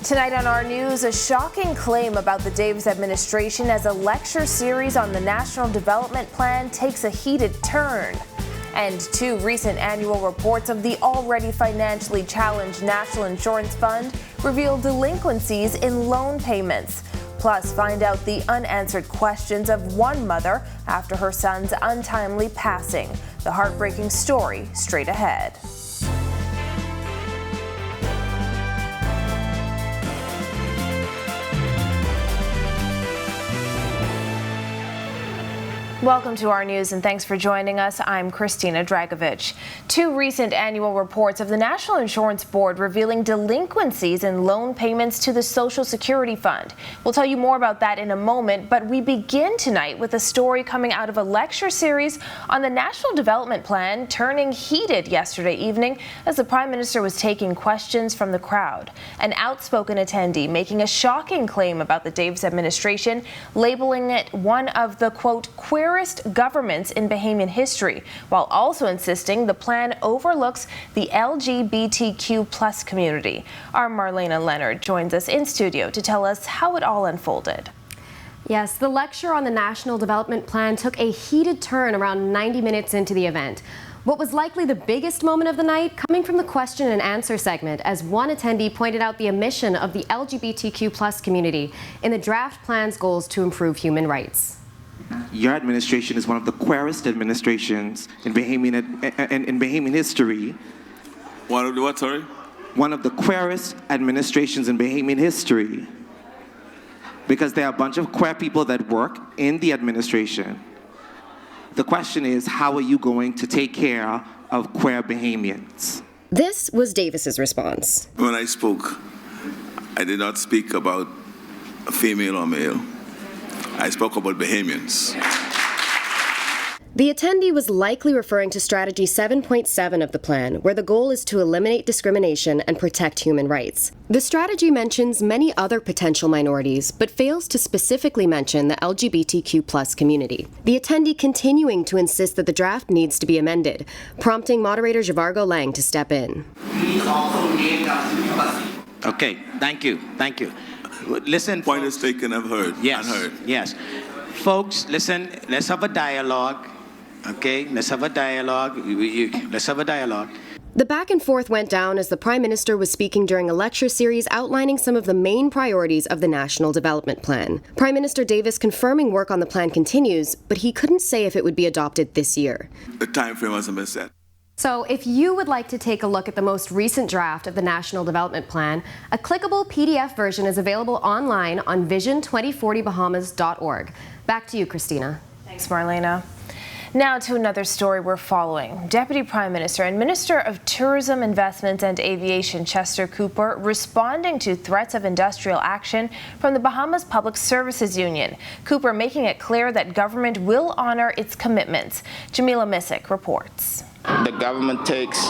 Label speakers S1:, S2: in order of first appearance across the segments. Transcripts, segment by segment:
S1: Tonight on our news, a shocking claim about the Davis administration as a lecture series on the National Development Plan takes a heated turn. And two recent annual reports of the already financially challenged National Insurance Fund reveal delinquencies in loan payments. Plus, find out the unanswered questions of one mother after her son's untimely passing. The heartbreaking story straight ahead. Welcome to our news and thanks for joining us. I'm Christina Dragovich. Two recent annual reports of the National Insurance Board revealing delinquencies in loan payments to the Social Security Fund. We'll tell you more about that in a moment, but we begin tonight with a story coming out of a lecture series on the National Development Plan turning heated yesterday evening as the Prime Minister was taking questions from the crowd. An outspoken attendee making a shocking claim about the Davis administration, labeling it one of the, quote, queerest governments in Bahamian history, while also insisting the plan overlooks the LGBTQ plus community. Our Marlena Leonard joins us in studio to tell us how it all unfolded.
S2: Yes, the lecture on the National Development Plan took a heated turn around 90 minutes into the event. What was likely the biggest moment of the night coming from the question and answer segment, as one attendee pointed out the omission of the LGBTQ plus community in the draft plan's goals to improve human rights.
S3: Your administration is one of the queerest administrations in Bahamian history.
S4: One of the what, sorry?
S3: One of the queerest administrations in Bahamian history. Because there are a bunch of queer people that work in the administration. The question is, how are you going to take care of queer Bahamians?
S2: This was Davis's response.
S4: When I spoke, I did not speak about a female or male. I spoke about Bahamians.
S2: The attendee was likely referring to Strategy 7.7 of the plan, where the goal is to eliminate discrimination and protect human rights. The strategy mentions many other potential minorities, but fails to specifically mention the LGBTQ plus community. The attendee continuing to insist that the draft needs to be amended, prompting moderator Javargo Lang to step in.
S5: Okay, thank you. Listen,
S4: Point
S5: folks.
S4: is taken, I've heard.
S5: Yes,
S4: Unheard.
S5: yes. Folks, listen, let's have a dialogue. Okay, let's have a dialogue. Let's have a dialogue.
S2: The back and forth went down as the Prime Minister was speaking during a lecture series outlining some of the main priorities of the National Development Plan. Prime Minister Davis confirming work on the plan continues, but he couldn't say if it would be adopted this year.
S4: The time frame hasn't been set.
S2: So if you would like to take a look at the most recent draft of the National Development Plan, a clickable PDF version is available online on vision2040bahamas.org. Back to you, Christina.
S1: Thanks, Marlena. Now to another story we're following. Deputy Prime Minister and Minister of Tourism, Investments and Aviation Chester Cooper responding to threats of industrial action from the Bahamas Public Services Union. Cooper making it clear that government will honor its commitments. Jamila Missick reports.
S6: The government takes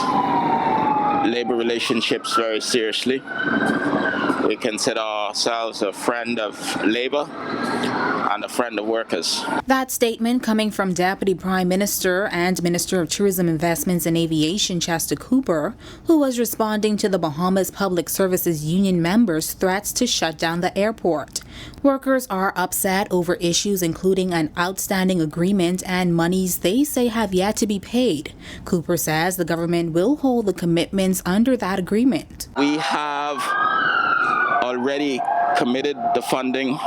S6: labor relationships very seriously. We consider ourselves a friend of labor and a friend of workers.
S7: That statement coming from Deputy Prime Minister and Minister of Tourism, Investments and Aviation Chester Cooper, who was responding to the Bahamas Public Services Union members' threats to shut down the airport. Workers are upset over issues including an outstanding agreement and monies they say have yet to be paid. Cooper says the government will hold the commitments under that agreement.
S6: We have already committed the funding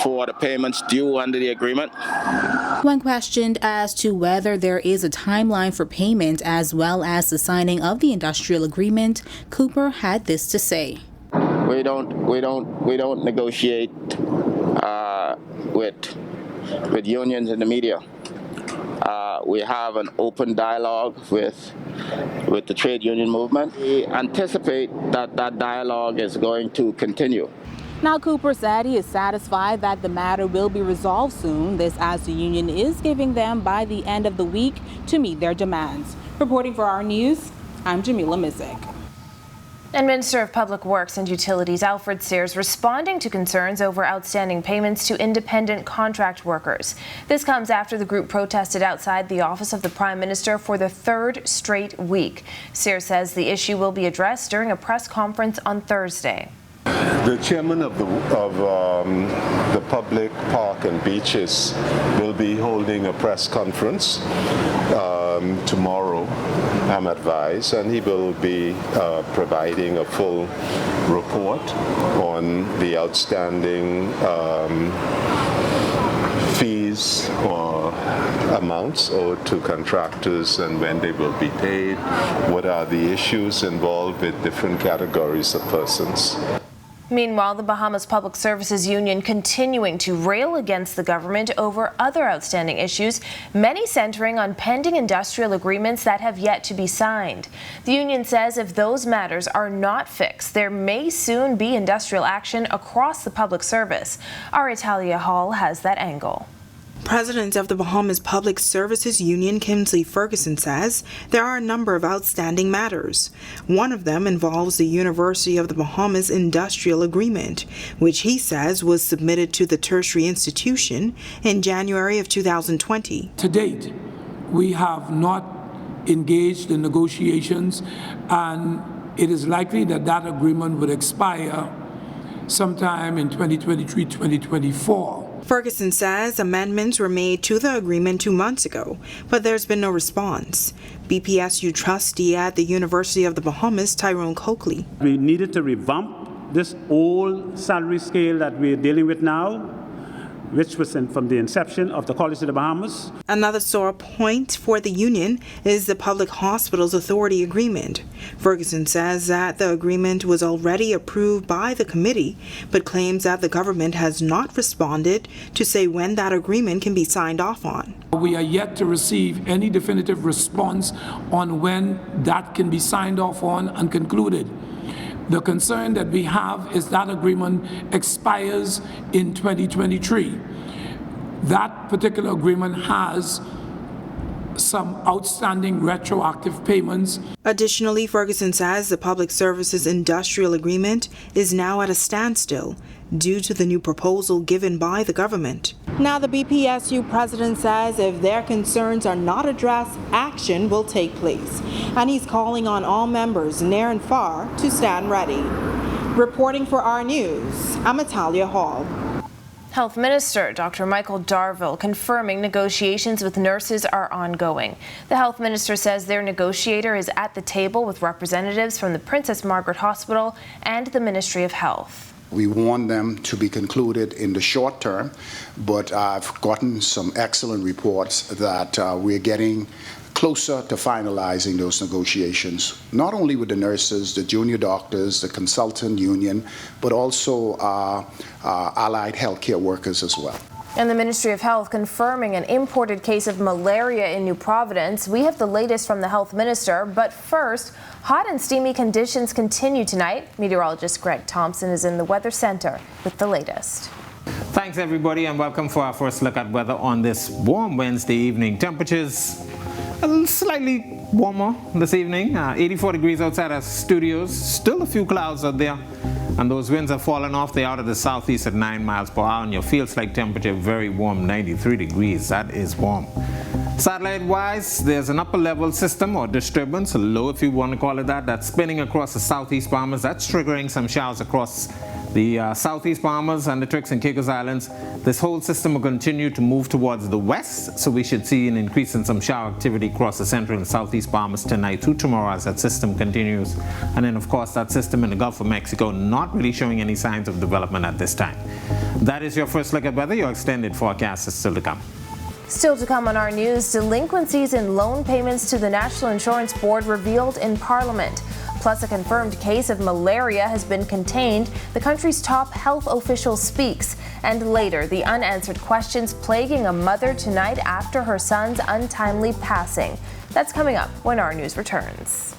S6: for the payments due under the agreement.
S7: When questioned as to whether there is a timeline for payment as well as the signing of the industrial agreement, Cooper had this to say.
S6: We don't negotiate with unions in the media. We have an open dialogue with the trade union movement. We anticipate that dialogue is going to continue.
S7: Now, Cooper said he is satisfied that the matter will be resolved soon, this as the union is giving them by the end of the week to meet their demands. Reporting for our news, I'm Jamila Missick.
S1: And Minister of Public Works and Utilities Alfred Sears responding to concerns over outstanding payments to independent contract workers. This comes after the group protested outside the office of the Prime Minister for the third straight week. Sears says the issue will be addressed during a press conference on Thursday.
S8: The chairman of the Public Park and Beaches will be holding a press conference tomorrow, I'm advised, and he will be providing a full report on the outstanding fees or amounts owed to contractors and when they will be paid, what are the issues involved with different categories of persons.
S1: Meanwhile, the Bahamas Public Services Union continuing to rail against the government over other outstanding issues, many centering on pending industrial agreements that have yet to be signed. The union says if those matters are not fixed, there may soon be industrial action across the public service. Our Italia Hall has that angle.
S9: President of the Bahamas Public Services Union, Kinsley Ferguson, says there are a number of outstanding matters. One of them involves the University of the Bahamas Industrial Agreement, which he says was submitted to the tertiary institution in January of 2020.
S10: To date, we have not engaged in negotiations, and it is likely that that agreement would expire sometime in 2023-2024.
S9: Ferguson says amendments were made to the agreement 2 months ago, but there's been no response. BPSU trustee at the University of the Bahamas, Tyrone Coakley.
S11: We needed to revamp this old salary scale that we're dealing with now, which was from the inception of the College of the Bahamas.
S9: Another sore point for the union is the Public Hospitals Authority Agreement. Ferguson says that the agreement was already approved by the committee, but claims that the government has not responded to say when that agreement can be signed off on.
S10: We are yet to receive any definitive response on when that can be signed off on and concluded. The concern that we have is that agreement expires in 2023. That particular agreement has some outstanding retroactive payments.
S9: Additionally, Ferguson says the Public Services Industrial Agreement is now at a standstill due to the new proposal given by the government. Now, the BPSU president says if their concerns are not addressed, action will take place. And he's calling on all members, near and far, to stand ready. Reporting for our news, I'm Italia Hall.
S1: Health Minister Dr. Michael Darville confirming negotiations with nurses are ongoing. The Health Minister says their negotiator is at the table with representatives from the Princess Margaret Hospital and the Ministry of Health.
S12: We want them to be concluded in the short term, but I've gotten some excellent reports that we're getting closer to finalizing those negotiations, not only with the nurses, the junior doctors, the consultant union, but also allied healthcare workers as well.
S1: And the Ministry of Health confirming an imported case of malaria in New Providence. We have the latest from the Health Minister, but first, hot and steamy conditions continue tonight. Meteorologist Greg Thompson is in the Weather Center with the latest.
S13: Thanks everybody and welcome for our first look at weather on this warm Wednesday evening. Temperatures slightly warmer this evening, 84 degrees outside our studios, still a few clouds out there. And those winds are falling off. They're out of the southeast at 9 miles per hour, and your feels like temperature very warm, 93 degrees. That is warm. Satellite-wise, there's an upper level system or disturbance, a low if you want to call it that, that's spinning across the southeast Bahamas. That's triggering some showers across the southeast Bahamas and the Turks and Caicos Islands. This whole system will continue to move towards the west, so we should see an increase in some shower activity across the central and southeast Bahamas tonight through tomorrow as that system continues. And then, of course, that system in the Gulf of Mexico not really showing any signs of development at this time. That is your first look at weather. Your extended forecast is still to come.
S1: Still to come on our news, delinquencies in loan payments to the National Insurance Board revealed in Parliament. Plus, a confirmed case of malaria has been contained. The country's top health official speaks. And later, the unanswered questions plaguing a mother tonight after her son's untimely passing. That's coming up when our news returns.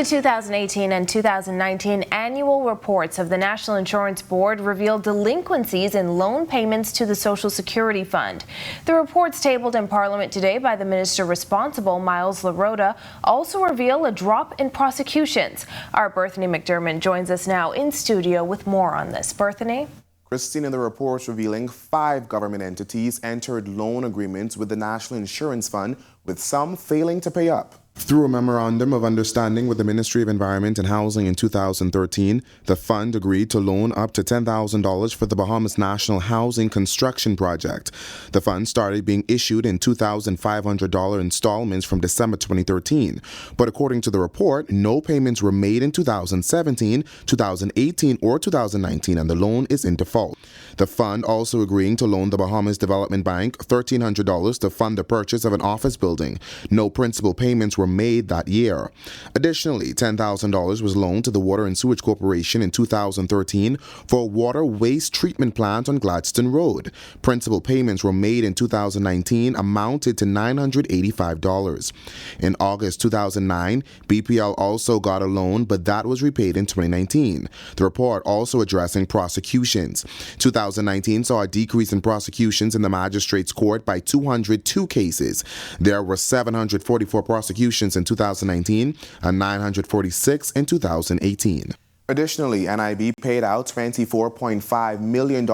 S1: The 2018 and 2019 annual reports of the National Insurance Board revealed delinquencies in loan payments to the Social Security Fund. The reports tabled in Parliament today by the minister responsible, Miles LaRota, also reveal a drop in prosecutions. Our Berthany McDermott joins us now in studio with more on this. Berthany?
S14: Christine, the reports revealing 5 government entities entered loan agreements with the National Insurance Fund, with some failing to pay up. Through a memorandum of understanding with the Ministry of Environment and Housing in 2013, the fund agreed to loan up to $10,000 for the Bahamas National Housing Construction Project. The fund started being issued in $2,500 installments from December 2013. But according to the report, no payments were made in 2017, 2018, or 2019, and the loan is in default. The fund also agreeing to loan the Bahamas Development Bank $1,300 to fund the purchase of an office building. No principal payments were made that year. Additionally, $10,000 was loaned to the Water and Sewage Corporation in 2013 for a water waste treatment plant on Gladstone Road. Principal payments were made in 2019, amounted to $985. In August 2009, BPL also got a loan, but that was repaid in 2019. The report also addressing prosecutions. 2019 saw a decrease in prosecutions in the Magistrates Court by 202 cases. There were 744 prosecutions in 2019 and 946 in 2018. Additionally, NIB paid out $24.5 million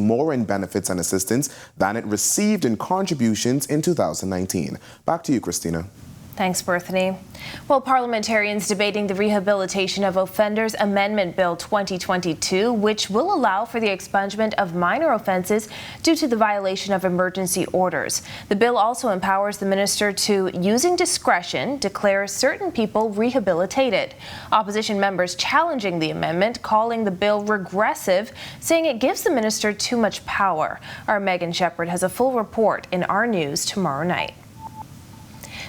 S14: more in benefits and assistance than it received in contributions in 2019. Back to you, Christina.
S1: Thanks, Berthany. Well, parliamentarians debating the Rehabilitation of Offenders Amendment Bill 2022, which will allow for the expungement of minor offenses due to the violation of emergency orders. The bill also empowers the minister to, using discretion, declare certain people rehabilitated. Opposition members challenging the amendment, calling the bill regressive, saying it gives the minister too much power. Our Megan Shepherd has a full report in our news tomorrow night.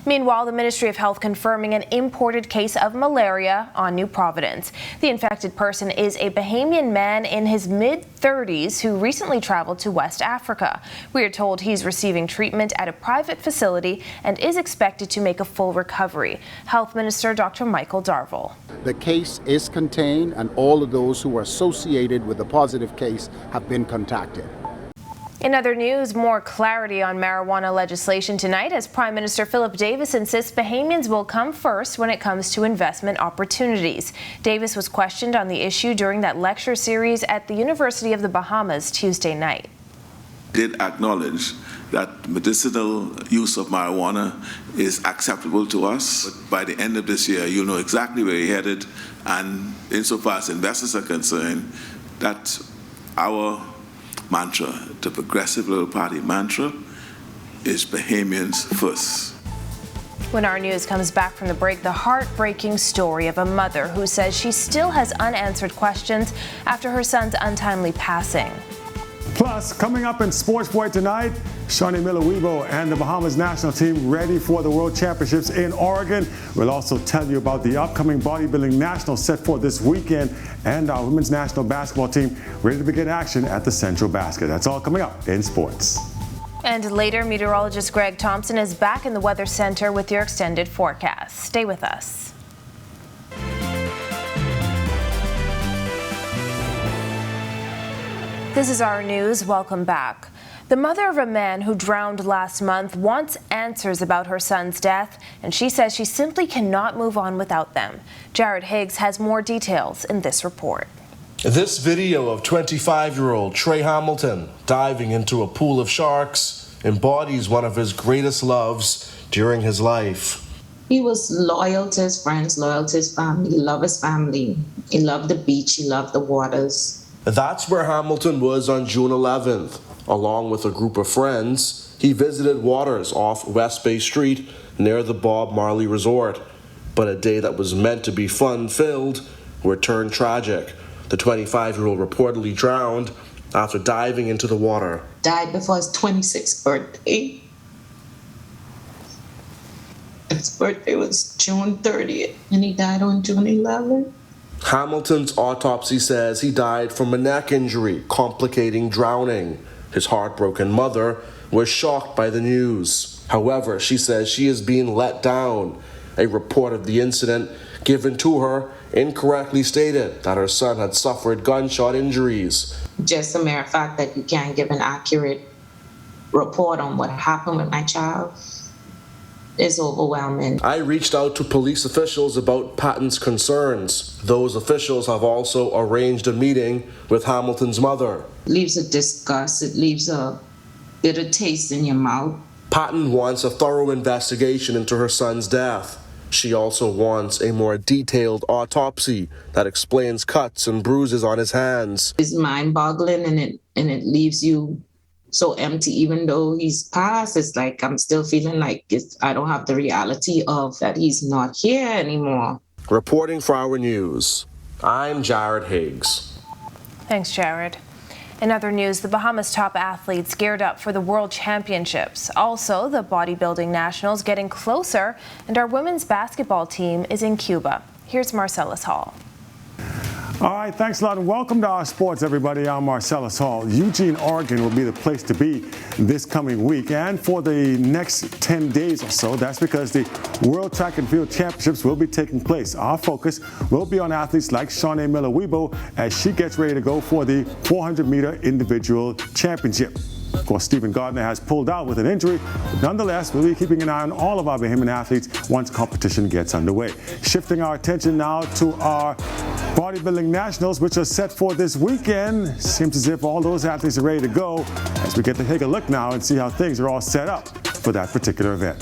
S1: Meanwhile, the Ministry of Health confirming an imported case of malaria on New Providence. The infected person is a Bahamian man in his mid-30s who recently traveled to West Africa. We are told he's receiving treatment at a private facility and is expected to make a full recovery. Health Minister Dr. Michael Darville.
S15: The case is contained, and all of those who are associated with the positive case have been contacted.
S1: In other news, more clarity on marijuana legislation tonight as Prime Minister Philip Davis insists Bahamians will come first when it comes to investment opportunities. Davis was questioned on the issue during that lecture series at the University of the Bahamas Tuesday night.
S4: Did acknowledge that medicinal use of marijuana is acceptable to us. But by the end of this year, you'll know exactly where you're headed. And insofar as investors are concerned, that our mantra, the Progressive Liberal Party mantra, is Bahamians first.
S1: When our news comes back from the break, the heartbreaking story of a mother who says she still has unanswered questions after her son's untimely passing.
S16: Plus, coming up in Sports Boy tonight, Shawnee Miller-Weibo and the Bahamas national team ready for the World Championships in Oregon. We'll also tell you about the upcoming bodybuilding nationals set for this weekend and our women's national basketball team ready to begin action at the Central Basket. That's all coming up in sports.
S1: And later, meteorologist Greg Thompson is back in the Weather Center with your extended forecast. Stay with us. This is our news. Welcome back. The mother of a man who drowned last month wants answers about her son's death, and she says she simply cannot move on without them. Jared Higgs has more details in this report.
S17: This video of 25-year-old Trey Hamilton diving into a pool of sharks embodies one of his greatest loves during his life.
S18: He was loyal to his friends, loyal to his family. He loved his family. He loved the beach. He loved the waters.
S17: That's where Hamilton was on June 11th. Along with a group of friends, he visited waters off West Bay Street near the Bob Marley Resort. But a day that was meant to be fun-filled would turn tragic. The 25-year-old reportedly drowned after diving into the water.
S18: Died before his 26th birthday. His birthday was June 30th, and he died on June 11th.
S17: Hamilton's autopsy says he died from a neck injury, complicating drowning. His heartbroken mother was shocked by the news. However, she says she is being let down. A report of the incident given to her incorrectly stated that her son had suffered gunshot injuries.
S18: Just the mere fact that you can't give an accurate report on what happened with my child is overwhelming.
S17: I reached out to police officials about Patton's concerns. Those officials have also arranged a meeting with Hamilton's mother.
S18: It leaves a disgust, it leaves a bitter taste in your mouth.
S17: Patton wants a thorough investigation into her son's death. She also wants a more detailed autopsy that explains cuts and bruises on his hands.
S18: It's mind-boggling, and it leaves you so empty. Even though he's passed, it's like I'm still feeling like I don't have the reality of that he's not here anymore.
S17: Reporting for Our News, I'm Jared Higgs.
S1: Thanks, Jared. In other news, the Bahamas top athletes geared up for the World Championships. Also, the bodybuilding nationals getting closer, and our women's basketball team is in Cuba. Here's Marcellus Hall.
S16: All right, thanks a lot, and welcome to our sports, everybody. I'm Marcellus Hall. Eugene, Oregon will be the place to be this coming week and for the next 10 days or so. That's because the World Track and Field Championships will be taking place. Our focus will be on athletes like Shawnee Miller-Weibo as she gets ready to go for the 400-meter individual championship. Of course, Stephen Gardner has pulled out with an injury. But nonetheless, we'll be keeping an eye on all of our Bahamian athletes once competition gets underway. Shifting our attention now to our bodybuilding nationals, which are set for this weekend. Seems as if all those athletes are ready to go as we get to take a look now and see how things are all set up for that particular event.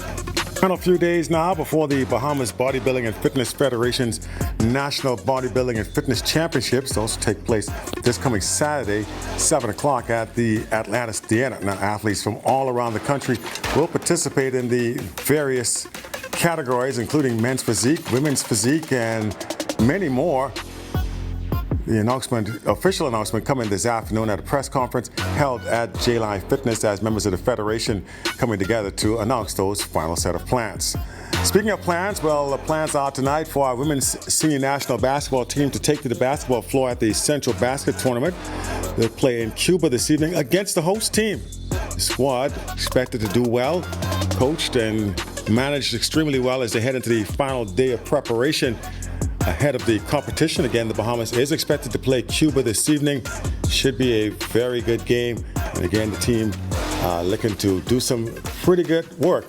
S16: In a few days now before the Bahamas Bodybuilding and Fitness Federation's National Bodybuilding and Fitness Championships. Those take place this coming Saturday, 7 o'clock at the Atlantis Theater. Now, athletes from all around the country will participate in the various categories, including men's physique, women's physique, and many more. The official announcement coming this afternoon at a press conference held at J-Line Fitness as members of the Federation coming together to announce those final set of plans. Speaking of plans, well, the plans are tonight for our women's senior national basketball team to take to the basketball floor at the Central Basket Tournament. They'll play in Cuba this evening against the host team. The squad expected to do well, coached and managed extremely well as they head into the final day of preparation ahead of the competition. Again, the Bahamas is expected to play Cuba this evening. Should be a very good game. And again, the team looking to do some pretty good work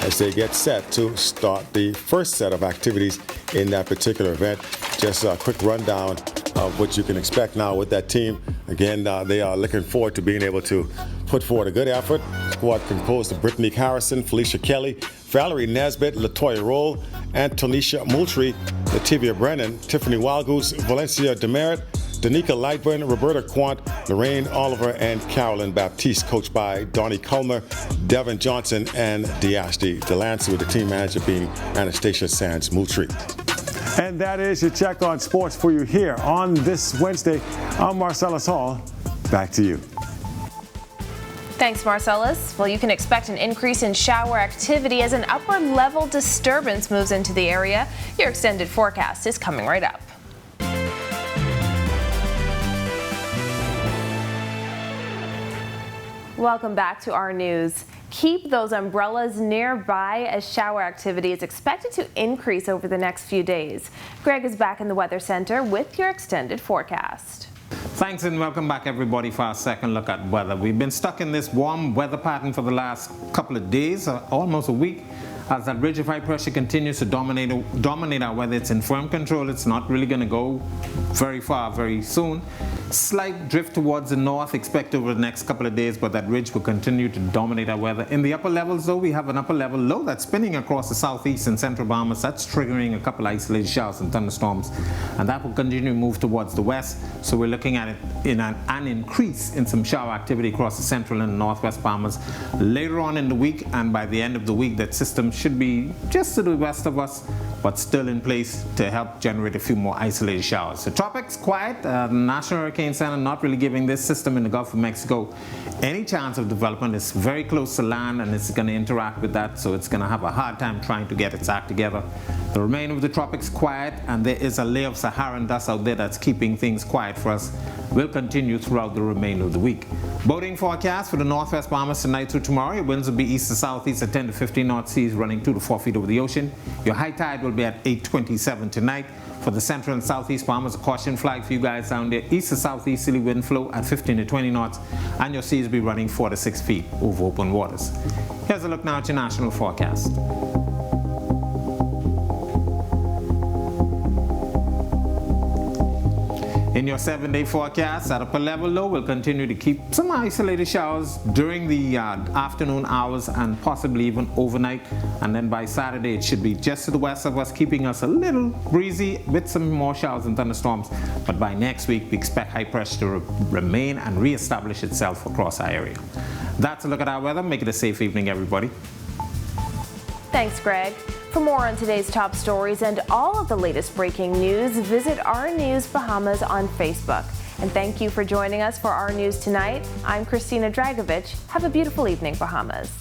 S16: as they get set to start the first set of activities in that particular event. Just a quick rundown of what you can expect now with that team. Again, they are looking forward to being able to put forward a good effort. Squad composed of Brittany Harrison, Felicia Kelly, Valerie Nesbitt, LaToya Roll, Antonisha Moultrie, Lativia Brennan, Tiffany Wildgoose, Valencia Demerit, Danica Lightburn, Roberta Quant, Lorraine Oliver, and Carolyn Baptiste, coached by Donnie Culmer, Devin Johnson, and Diashdi Delancey, with the team manager being Anastasia Sands Moultrie. And that is your check on sports for you here on this Wednesday. I'm Marcellus Hall. Back to you.
S1: Thanks, Marcellus. Well, you can expect an increase in shower activity as an upper level disturbance moves into the area. Your extended forecast is coming right up. Welcome back to our news. Keep those umbrellas nearby as shower activity is expected to increase over the next few days. Greg is back in the Weather Center with your extended forecast.
S13: Thanks and welcome back, everybody, for our second look at weather. We've been stuck in this warm weather pattern for the last couple of days, almost a week, as that ridge of high pressure continues to dominate our weather. It's in firm control. It's not really going to go very far very soon. Slight drift towards the north expected over the next couple of days, but that ridge will continue to dominate our weather. In the upper levels, though, we have an upper level low that's spinning across the southeast and central Bahamas. That's triggering a couple of isolated showers and thunderstorms, and that will continue to move towards the west. So we're looking at it in an increase in some shower activity across the central and northwest Bahamas later on in the week, and by the end of the week, that system should be just to the west of us, but still in place to help generate a few more isolated showers. The tropics quiet. National Hurricane Center not really giving this system in the Gulf of Mexico any chance of development. It's very close to land and it's going to interact with that, so it's going to have a hard time trying to get its act together. The remainder of the tropics quiet, and there is a layer of Saharan dust out there that's keeping things quiet for us will continue throughout the remainder of the week. Boating forecast for the Northwest Bahamas tonight through tomorrow. Your winds will be east to southeast at 10 to 15 knot, seas running 2 to 4 feet over the ocean. Your high tide will be at 8:27 tonight. For the central and southeast Bahamas, a caution flag for you guys down there. East to southeasterly wind flow at 15 to 20 knots, and your seas will be running 4 to 6 feet over open waters. Here's a look now at your national forecast. In your 7-day forecast, at upper level low will continue to keep some isolated showers during the afternoon hours and possibly even overnight. And then by Saturday, it should be just to the west of us, keeping us a little breezy with some more showers and thunderstorms. But by next week, we expect high pressure to remain and reestablish itself across our area. That's a look at our weather. Make it a safe evening, everybody.
S1: Thanks, Greg. For more on today's top stories and all of the latest breaking news, visit Our News Bahamas on Facebook. And thank you for joining us for Our News Tonight. I'm Christina Dragovich. Have a beautiful evening, Bahamas.